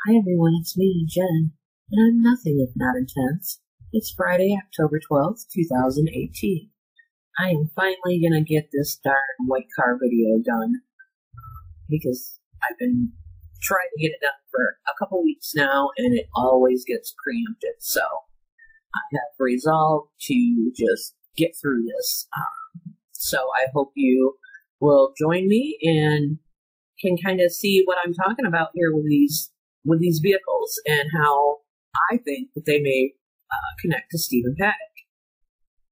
Hi everyone, it's me, Jen, and I'm nothing if not intense. It's Friday, October 12th, 2018. I am finally gonna get this darn white car video done because I've been trying to get it done for a couple weeks now and it always gets preempted. So I have resolved to just get through this. So I hope you will join me and can kind of see what I'm talking about here with these vehicles and how I think that they may connect to Stephen Paddock.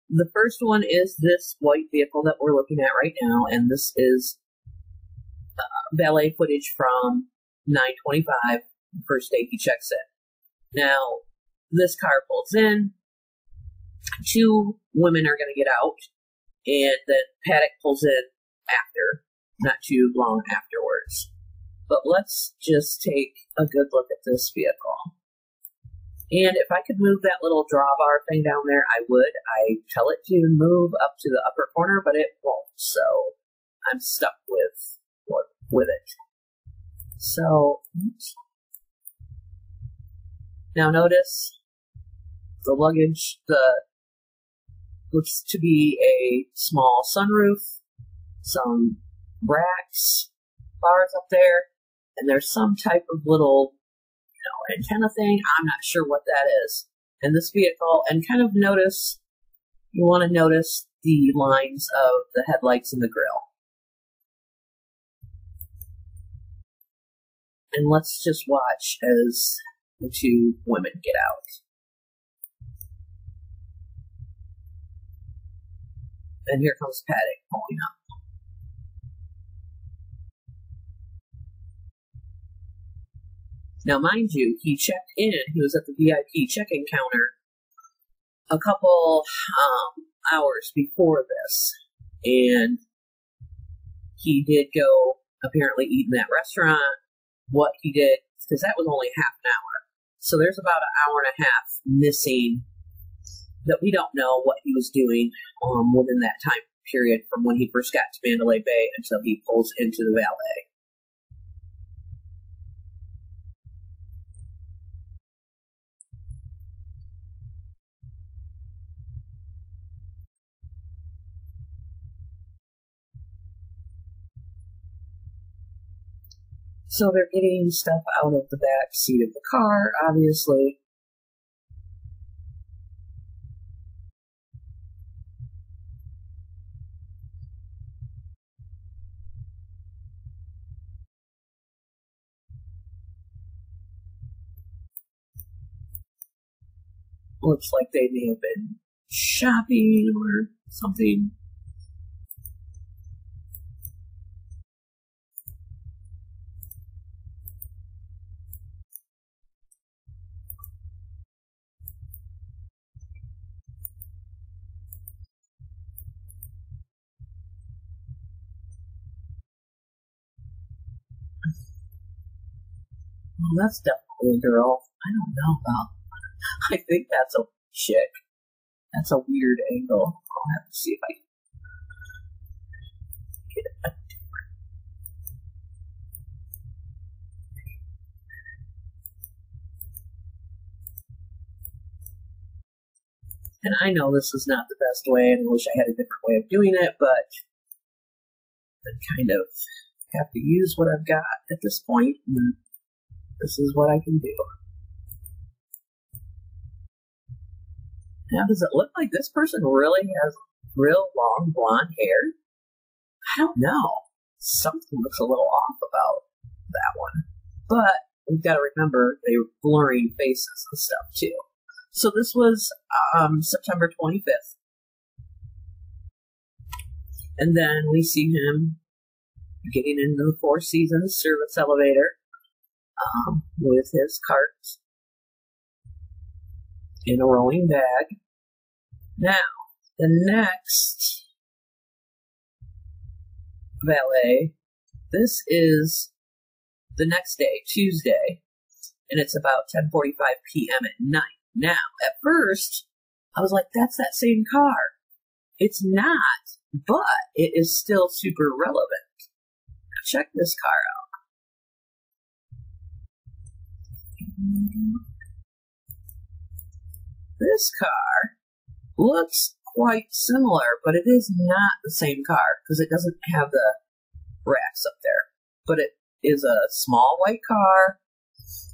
The first one is this white vehicle that we're looking at right now, and this is valet footage from 9/25, the first day he checks it. Now, this car pulls in, two women are going to get out, and then Paddock pulls in after, not too long afterwards. But let's just take a good look at this vehicle. And if I could move that little drawbar thing down there, I would. I tell it to move up to the upper corner, but it won't. So I'm stuck with it. So now notice the luggage, looks to be a small sunroof, some racks, bars up there, and there's some type of little, antenna thing. I'm not sure what that is. And this vehicle, and kind of notice, you want to notice the lines of the headlights and the grille. And let's just watch as the two women get out. And here comes Paddock pulling up. Now, mind you, he checked in. He was at the VIP check-in counter a couple hours before this. And he did go, apparently, eat in that restaurant. What he did, because that was only half an hour. So there's about an hour and a half missing that we don't know what he was doing within that time period from when he first got to Mandalay Bay until he pulls into the valet. So they're getting stuff out of the back seat of the car, obviously. Looks like they may have been shopping or something. Well, that's definitely a girl. I don't know about. I think that's a chick. That's a weird angle. I'll have to see if I can get it. And I know this is not the best way, and I wish I had a different way of doing it, but I kind of have to use what I've got at this point, and this is what I can do. Now, does it look like this person really has real long blonde hair? I don't know. Something looks a little off about that one. But we've got to remember they were blurring faces and stuff too. So this was September 25th. And then we see him getting into the Four Seasons service elevator with his cart in a rolling bag. Now, the next valet, this is the next day, Tuesday, and it's about 10:45 p.m. at night. Now, at first, I was like, that's that same car. It's not, but it is still super relevant. Now, check this car out. This car looks quite similar, but it is not the same car because it doesn't have the racks up there. But it is a small white car,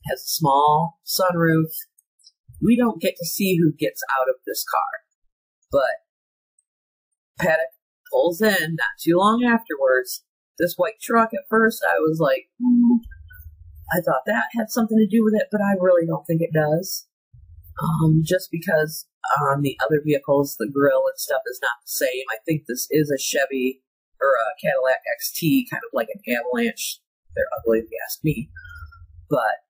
has a small sunroof. We don't get to see who gets out of this car, but Paddock pulls in not too long afterwards. This white truck, at first, I was like, I thought that had something to do with it, but I really don't think it does. Just because on the other vehicles, the grill and stuff is not the same. I think this is a Chevy or a Cadillac XT, kind of like an Avalanche. They're ugly if you ask me. But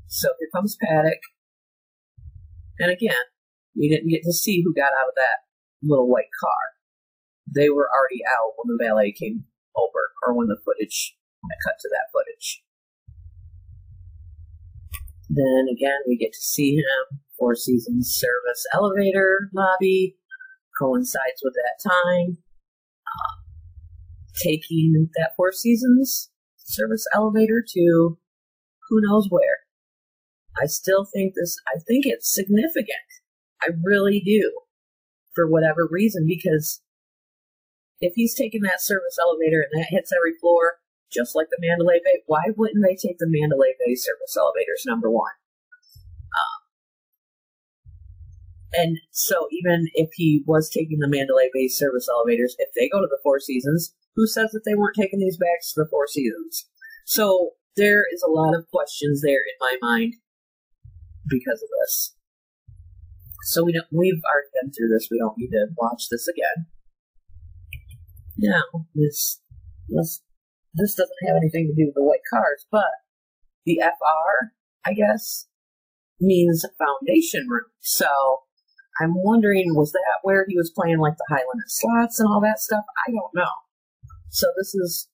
so here comes Paddock. And again, we didn't get to see who got out of that little white car. They were already out when the valet came over, or when the footage, when I cut to that footage. Then again, we get to see him. Four Seasons service elevator lobby coincides with that time. Taking that Four Seasons service elevator to who knows where. I still think I think it's significant. I really do. For whatever reason, because if he's taking that service elevator and that hits every floor, just like the Mandalay Bay, why wouldn't they take the Mandalay Bay service elevators, number one? And so even if he was taking the Mandalay Bay service elevators, if they go to the Four Seasons, who says that they weren't taking these back to the Four Seasons? So there is a lot of questions there in my mind because of this. So we've already been through this. We don't need to watch this again. Now, this doesn't have anything to do with the white cars, but the FR, I guess, means foundation room. So I'm wondering, was that where he was playing like the high limit slots and all that stuff? I don't know. So this is,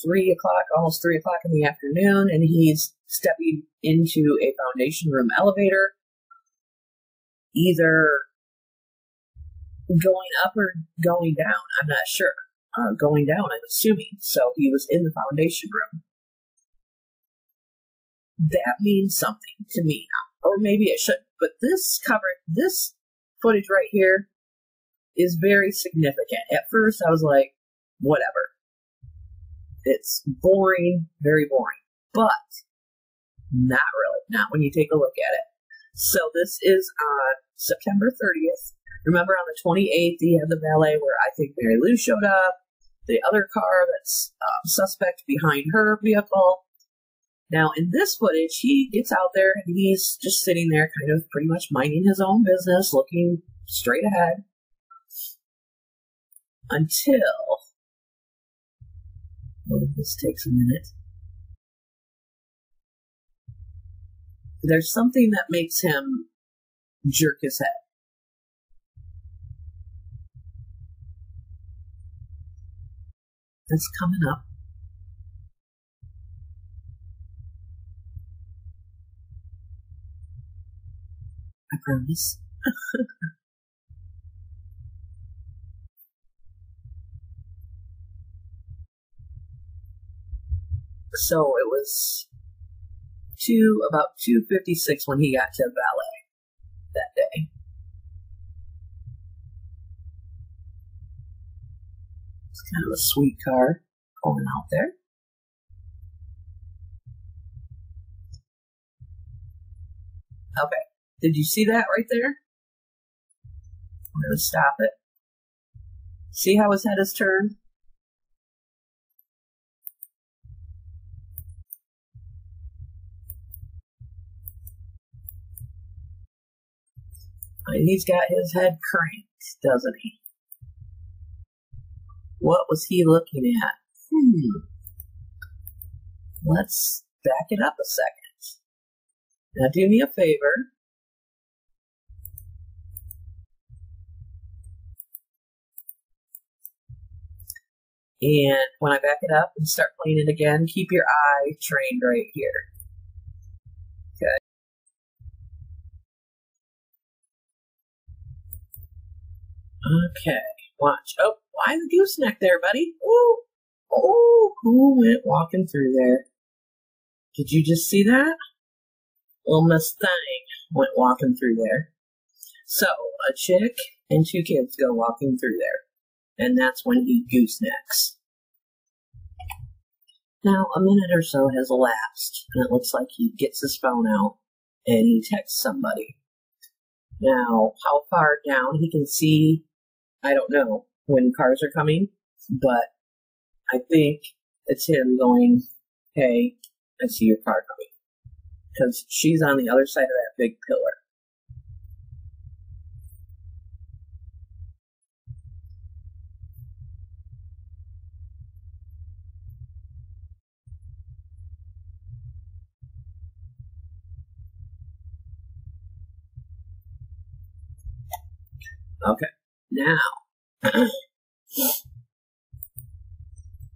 3 o'clock, almost 3 o'clock in the afternoon, and he's stepping into a foundation room elevator, either going up or going down. I'm not sure. Going down, I'm assuming. So he was in the foundation room. That means something to me. Or maybe it shouldn't. But this footage right here is very significant. At first I was like, whatever. It's boring, very boring. But not really. Not when you take a look at it. So this is on September 30th. Remember on the 28th, he had the valet where I think Mary Lou showed up. The other car that's suspect behind her vehicle. Now, in this footage, he gets out there and he's just sitting there kind of pretty much minding his own business, looking straight ahead. Until... well, this takes a minute. There's something that makes him jerk his head. It's coming up. I promise. So it was about 2:56 when he got to valet that day. It's kind of a sweet car going out there. Okay. Did you see that right there? I'm going to stop it. See how his head is turned? And he's got his head cranked, doesn't he? What was he looking at? Let's back it up a second. Now do me a favor. And when I back it up and start playing it again, keep your eye trained right here. Okay. Okay, watch. Oh, why the gooseneck there, buddy? Ooh, ooh. Who went walking through there? Did you just see that? Little Miss Thing went walking through there. So, a chick and 2 kids go walking through there, and that's when he goosenecks. Now, a minute or so has elapsed, and it looks like he gets his phone out, and he texts somebody. Now, how far down he can see, I don't know, when cars are coming, but I think it's him going, hey, I see your car coming. Because she's on the other side of that big pillar. Okay, now, I'm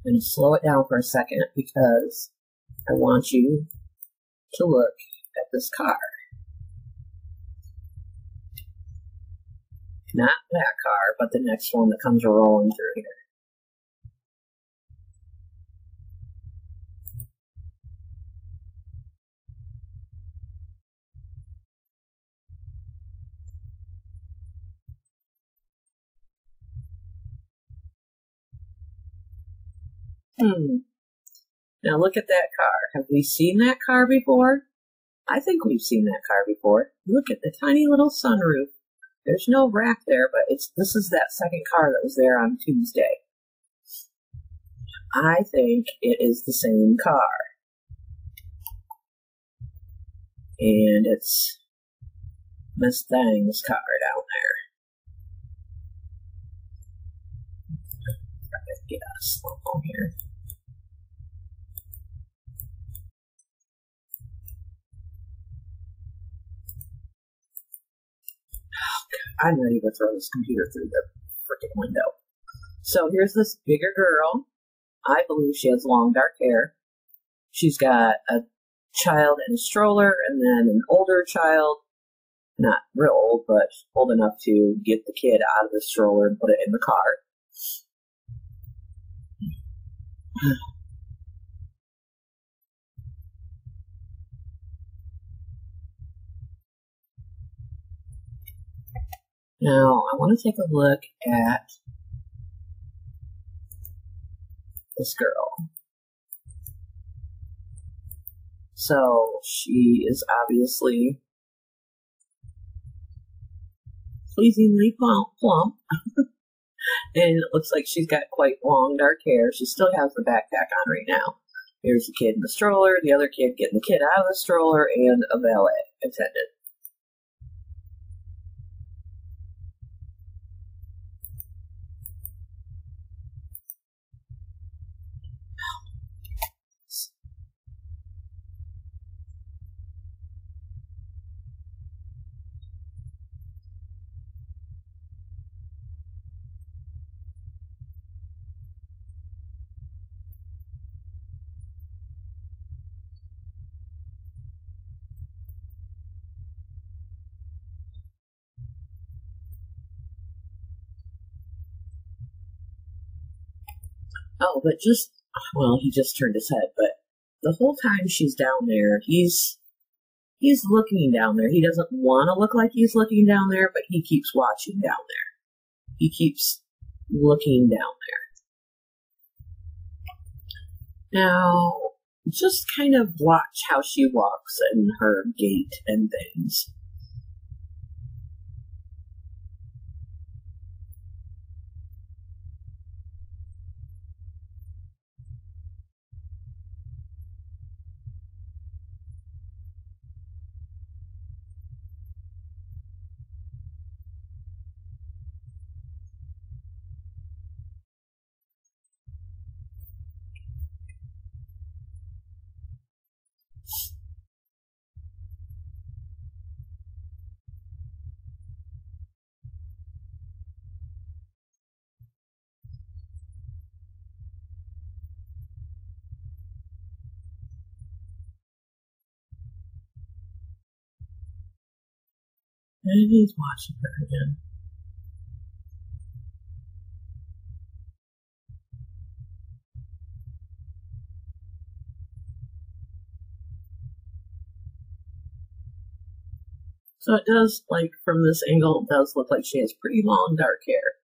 going to slow it down for a second because I want you to look at this car. Not that car, but the next one that comes rolling through here. Now look at that car. Have we seen that car before? I think we've seen that car before. Look at the tiny little sunroof. There's no rack there, but this is that second car that was there on Tuesday. I think it is the same car. And it's Miss Thang's car down there. I guess. Over here. I'm ready to throw this computer through the freaking window. So here's this bigger girl. I believe she has long dark hair. She's got a child in a stroller and then an older child. Not real old, but old enough to get the kid out of the stroller and put it in the car. Now, I want to take a look at this girl. So, she is obviously pleasingly plump. And it looks like she's got quite long dark hair. She still has the backpack on right now. Here's the kid in the stroller, the other kid getting the kid out of the stroller, and a valet attendant. Oh, but he just turned his head, but the whole time she's down there, he's looking down there. He doesn't want to look like he's looking down there, but he keeps watching down there. He keeps looking down there. Now, just kind of watch how she walks and her gait and things. And he's watching her again. So it does, like, from this angle, it does look like she has pretty long dark hair.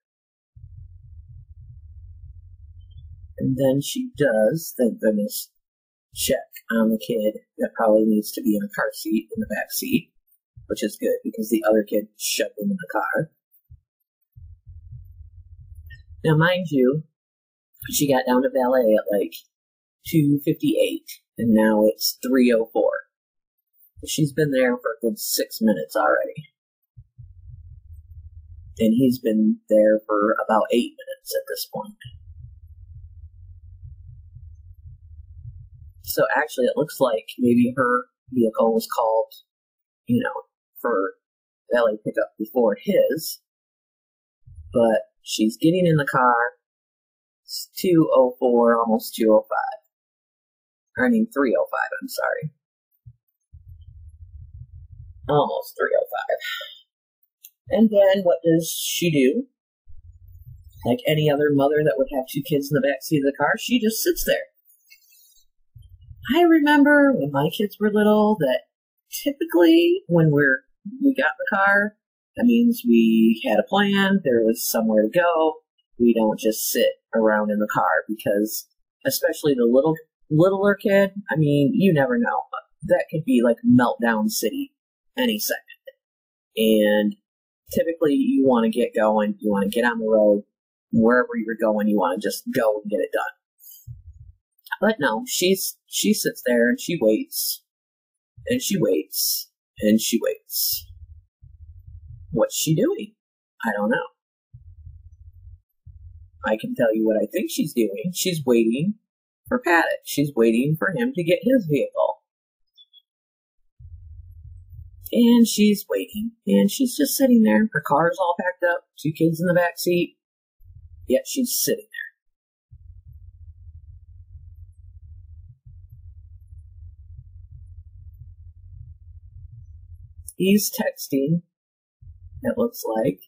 And then she does, thank goodness, check on the kid that probably needs to be in a car seat in the back seat, which is good because the other kid shoved him in the car. Now, mind you, she got down to valet at like 2:58, and now it's 3:04. She's been there for a good 6 minutes already. And he's been there for about 8 minutes at this point. So actually, it looks like maybe her vehicle was called, for valet pickup before his. But she's getting in the car. It's 2:04, almost 2:05. I mean, 3:05, I'm sorry. Almost 3:05. And then what does she do? Like any other mother that would have 2 kids in the backseat of the car, she just sits there. I remember when my kids were little that typically when we got in the car, that means we had a plan, there was somewhere to go. We don't just sit around in the car because, especially the littler kid, I mean, you never know. That could be like meltdown city any second. And typically you want to get going, you want to get on the road, wherever you're going, you want to just go and get it done. But no, she sits there and she waits, and she waits, and she waits. What's she doing? I don't know. I can tell you what I think she's doing. She's waiting for Paddock. She's waiting for him to get his vehicle. And she's waiting, and she's just sitting there. Her car's all packed up, 2 kids in the back seat, yet she's sitting there. He's texting, it looks like,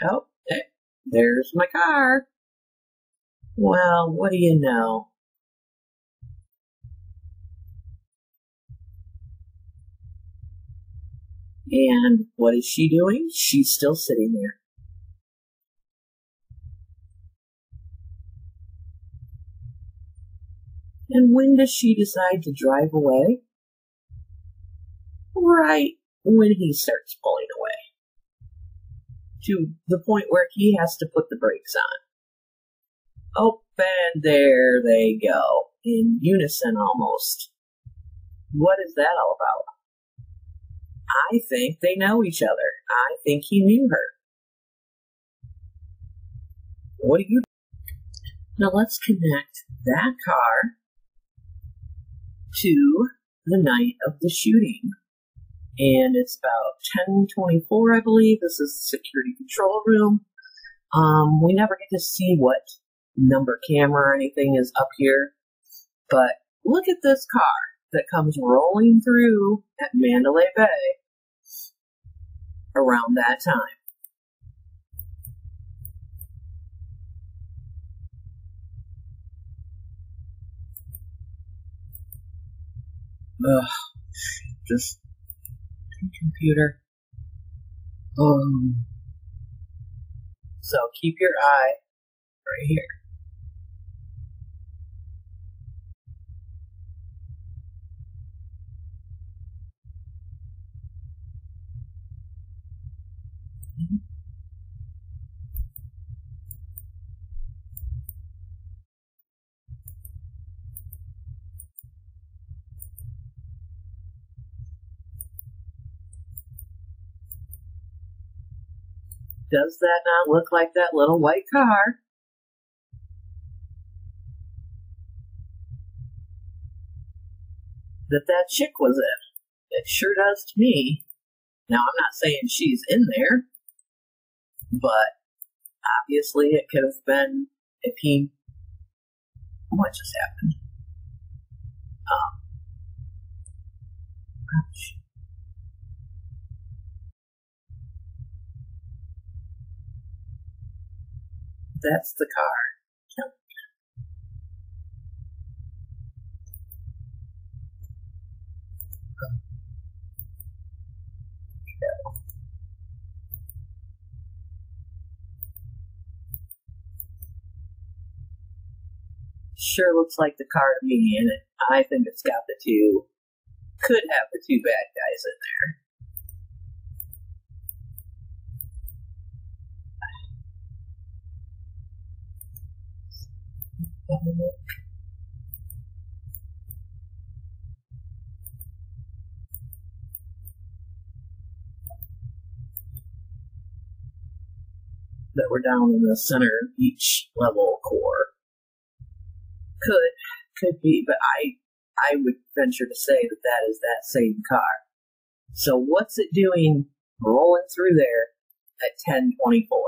oh, hey, there's my car. Well, what do you know? And what is she doing? She's still sitting there. And when does she decide to drive away? Right when he starts pulling away. To the point where he has to put the brakes on. Oh, and there they go. In unison almost. What is that all about? I think they know each other. I think he knew her. What do you do? Now let's connect that car to the night of the shooting. And it's about 10:24, I believe. This is the security control room. We never get to see what number camera or anything is up here. But look at this car that comes rolling through at Mandalay Bay around that time. Ugh, just computer. So keep your eye right here. Does that not look like that little white car? That chick was in? It sure does to me. Now, I'm not saying she's in there, but obviously it could have been if he... What just happened? Ouch. That's the car. Sure looks like the car to me, and I think it's got the two, could have the two bad guys in there. That were down in the center of each level core. Could be, but I would venture to say that that is that same car. So what's it doing rolling through there at 1024?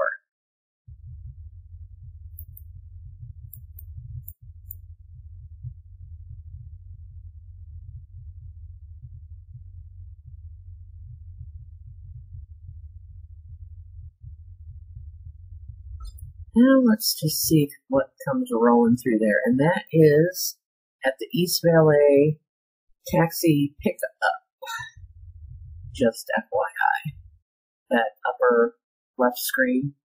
Now let's just see what comes rolling through there. And that is at the East Valet taxi pickup. Just FYI. That upper left screen.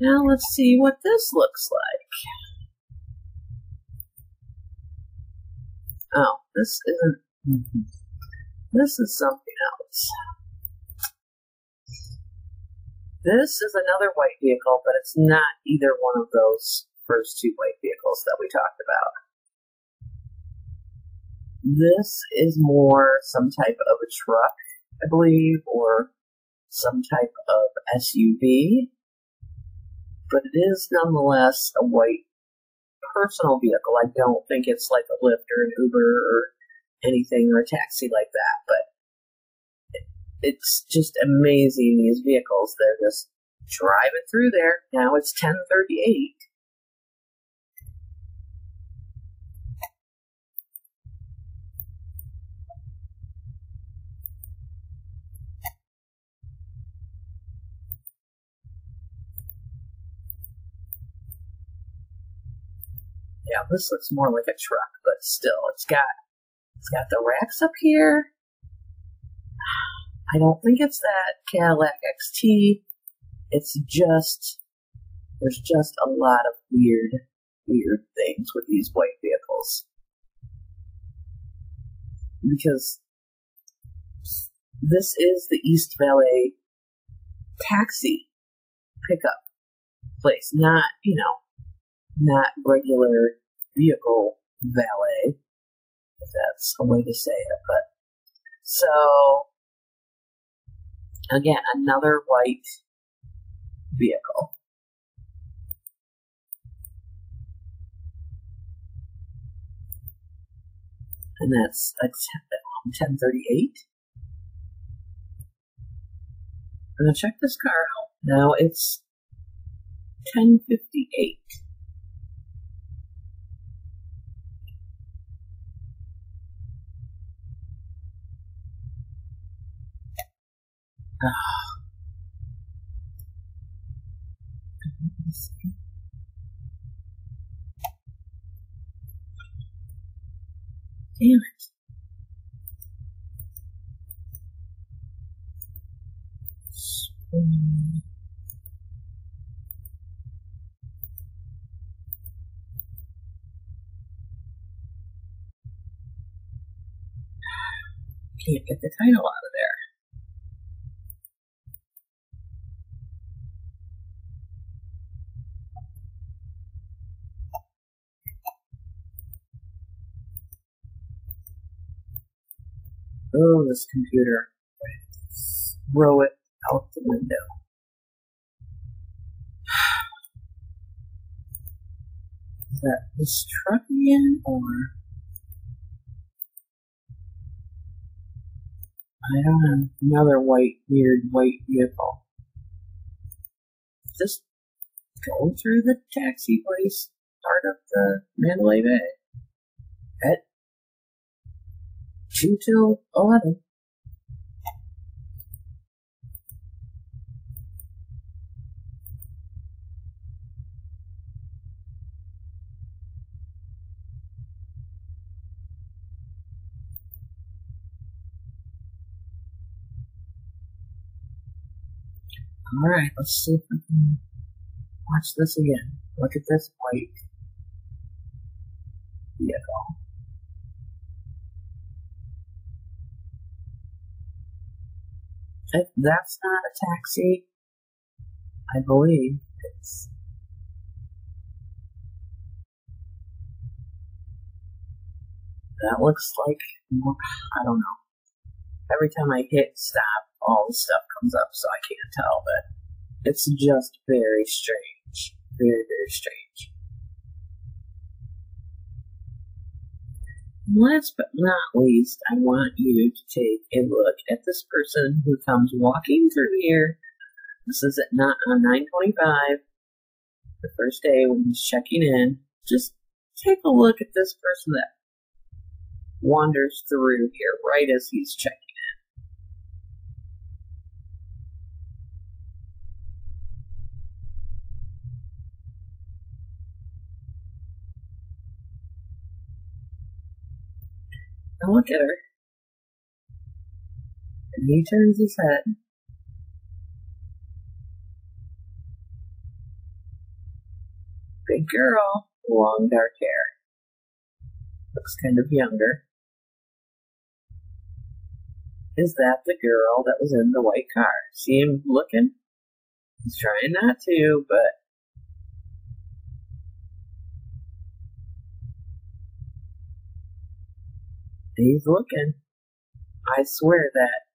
Now let's see what this looks like. Oh, this isn't. This is something else. This is another white vehicle, but it's not either one of those first two white vehicles that we talked about. This is more some type of a truck, I believe, or some type of SUV, but it is nonetheless a white personal vehicle. I don't think it's like a Lyft or an Uber or anything or a taxi like that, but it's just amazing, these vehicles. They're just driving through there. Now it's 10:38. Yeah, this looks more like a truck, but still, it's got the racks up here. I don't think it's that Cadillac XT. It's just, there's just a lot of weird things with these white vehicles. Because this is the East Valet taxi pickup place, not regular vehicle valet, if that's a way to say it. But so again, another white vehicle. And that's 10:38. I'm gonna check this car out. Now it's 10:58. Damn it. Can't get the title out of there. Oh, this computer. Throw it out the window. Is that this truck again, or? I don't know. Another weird white vehicle. Just going through the taxi place, part of the Mandalay Bay. At 2 till 11. Alright, let's see if we can watch this again. Look at this white vehicle. If that's not a taxi, I believe it's... That looks like more, I don't know. Every time I hit stop, all the stuff comes up, so I can't tell, but it's just very strange. Very, very strange. Last but not least, I want you to take a look at this person who comes walking through here. This is at not on 9:25, the first day when he's checking in. Just take a look at this person that wanders through here right as he's checking in. And look at her. And he turns his head. Big girl, long dark hair. Looks kind of younger. Is that the girl that was in the white car? See him looking? He's trying not to, but he's looking. I swear that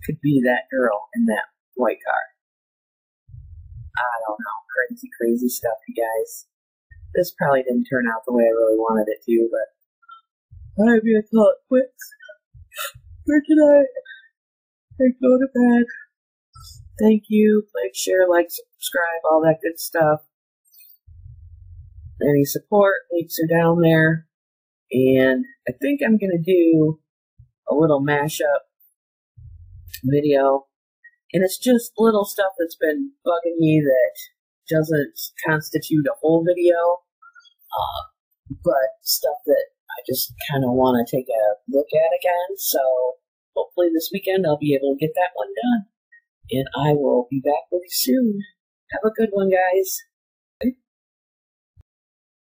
could be that girl in that white car. I don't know. Crazy, crazy stuff, you guys. This probably didn't turn out the way I really wanted it to, but I'm gonna call it quits for tonight and go to bed. Thank you. Like, share, like, subscribe, all that good stuff. Any support, links are down there. And I think I'm gonna do a little mashup video. And it's just little stuff that's been bugging me that doesn't constitute a whole video, but stuff that I just kind of want to take a look at again. So hopefully this weekend I'll be able to get that one done. And I will be back with you soon. Have a good one, guys.